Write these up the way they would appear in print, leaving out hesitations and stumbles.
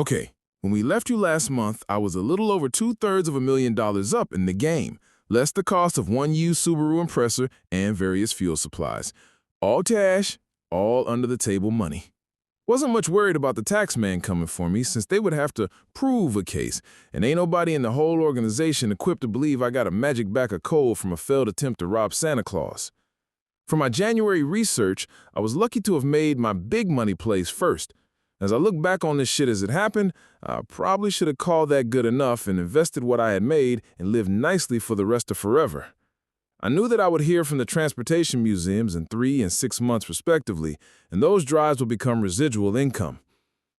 Okay, when we left you last month, I was a little over two-thirds of $1 million up in the game, less the cost of one used Subaru Impressor and various fuel supplies. All cash, all under-the-table money. Wasn't much worried about the tax man coming for me since they would have to prove a case, and ain't nobody in the whole organization equipped to believe I got a magic bag of coal from a failed attempt to rob Santa Claus. For my January research, I was lucky to have made my big money plays first. As I look back on this shit as it happened, I probably should have called that good enough and invested what I had made and lived nicely for the rest of forever. I knew that I would hear from the transportation museums in 3 and 6 months respectively, and those drives would become residual income.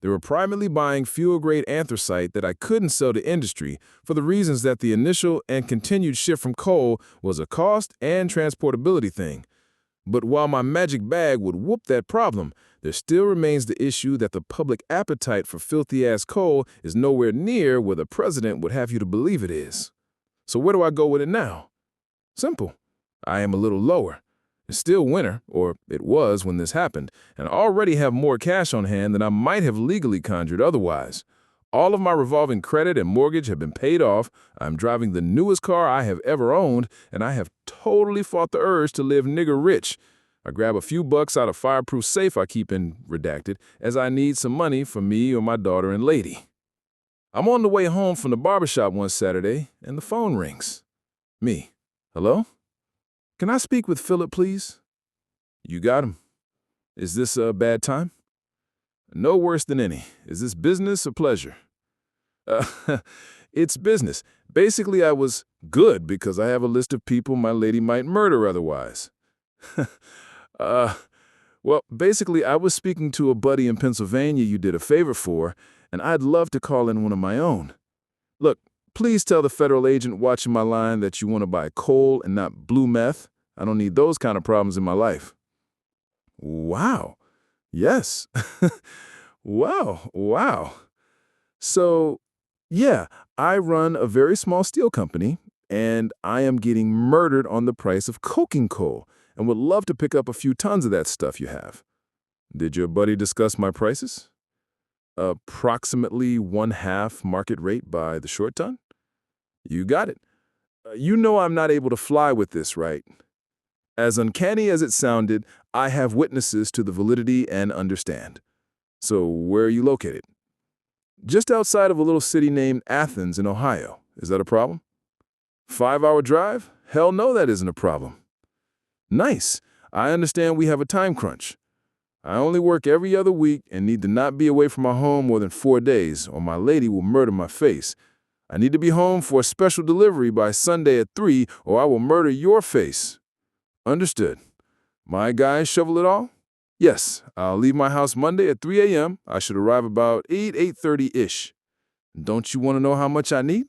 They were primarily buying fuel-grade anthracite that I couldn't sell to industry for the reasons that the initial and continued shift from coal was a cost and transportability thing. But while my magic bag would whoop that problem, there still remains the issue that the public appetite for filthy-ass coal is nowhere near where the president would have you to believe it is. So where do I go with it now? Simple. I am a little lower. It's still winter, or it was when this happened, and I already have more cash on hand than I might have legally conjured otherwise. All of my revolving credit and mortgage have been paid off, I'm driving the newest car I have ever owned, and I have totally fought the urge to live nigger rich. I grab a few bucks out of fireproof safe I keep in redacted, as I need some money for me or my daughter and lady. I'm on the way home from the barbershop one Saturday, and the phone rings. Me. Hello? Can I speak with Phlip, please? You got him. Is this a bad time? No worse than any. Is this business or pleasure? It's business. Basically, I was good because I have a list of people my lady might murder otherwise. Well, basically, I was speaking to a buddy in Pennsylvania you did a favor for, and I'd love to call in one of my own. Look, please tell the federal agent watching my line that you want to buy coal and not blue meth. I don't need those kind of problems in my life. Wow. Yes. Wow. So, yeah, I run a very small steel company, and I am getting murdered on the price of coking coal, and would love to pick up a few tons of that stuff you have. Did your buddy discuss my prices? Approximately 1/2 market rate by the short ton? You got it. You know I'm not able to fly with this, right? As uncanny as it sounded, I have witnesses to the validity and understand. So where are you located? Just outside of a little city named Athens in Ohio. Is that a problem? 5-hour drive? Hell no, that isn't a problem. Nice. I understand we have a time crunch. I only work every other week and need to not be away from my home more than 4 days, or my lady will murder my face. I need to be home for a special delivery by Sunday at 3, or I will murder your face. Understood. My guys shovel it all? Yes, I'll leave my house Monday at 3 a.m. I should arrive about 8:30-ish. Don't you want to know how much I need?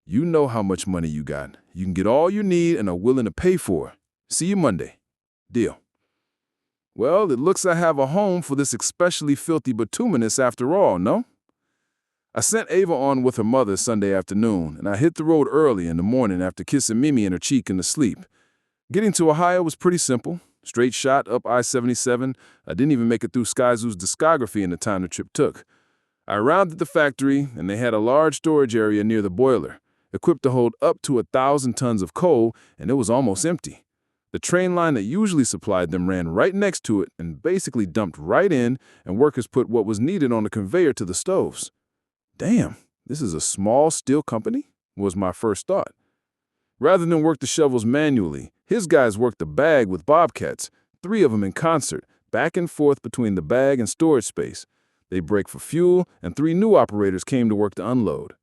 You know how much money you got. You can get all you need and are willing to pay for it. See you Monday. Deal. Well, it looks I have a home for this especially filthy bituminous after all, no? I sent Ava on with her mother Sunday afternoon, and I hit the road early in the morning after kissing Mimi in her cheek in the sleep. Getting to Ohio was pretty simple. Straight shot up I-77. I didn't even make it through Sky Zoo's discography in the time the trip took. I arrived at the factory, and they had a large storage area near the boiler, equipped to hold up to 1,000 tons of coal, and it was almost empty. The train line that usually supplied them ran right next to it and basically dumped right in, and workers put what was needed on the conveyor to the stoves. Damn, this is a small steel company, was my first thought. Rather than work the shovels manually, his guys worked the bag with bobcats, 3 of them in concert, back and forth between the bag and storage space. They break for fuel, and 3 new operators came to work to unload.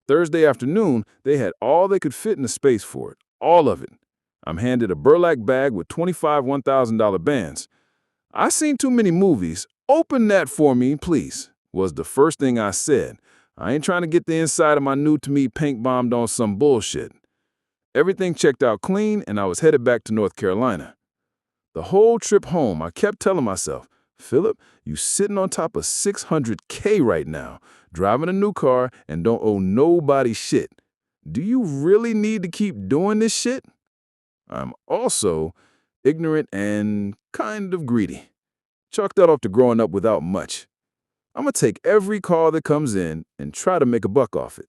Thursday afternoon, they had all they could fit in the space for it, all of it. I'm handed a burlap bag with 25 $1,000 bands. I seen too many movies. Open that for me, please, was the first thing I said. I ain't trying to get the inside of my new-to-me paint bombed on some bullshit. Everything checked out clean, and I was headed back to North Carolina. The whole trip home, I kept telling myself, Phlip, you sitting on top of $600K right now, driving a new car, and don't owe nobody shit. Do you really need to keep doing this shit? I'm also ignorant and kind of greedy. Chalk that off to growing up without much. I'm gonna take every call that comes in and try to make a buck off it.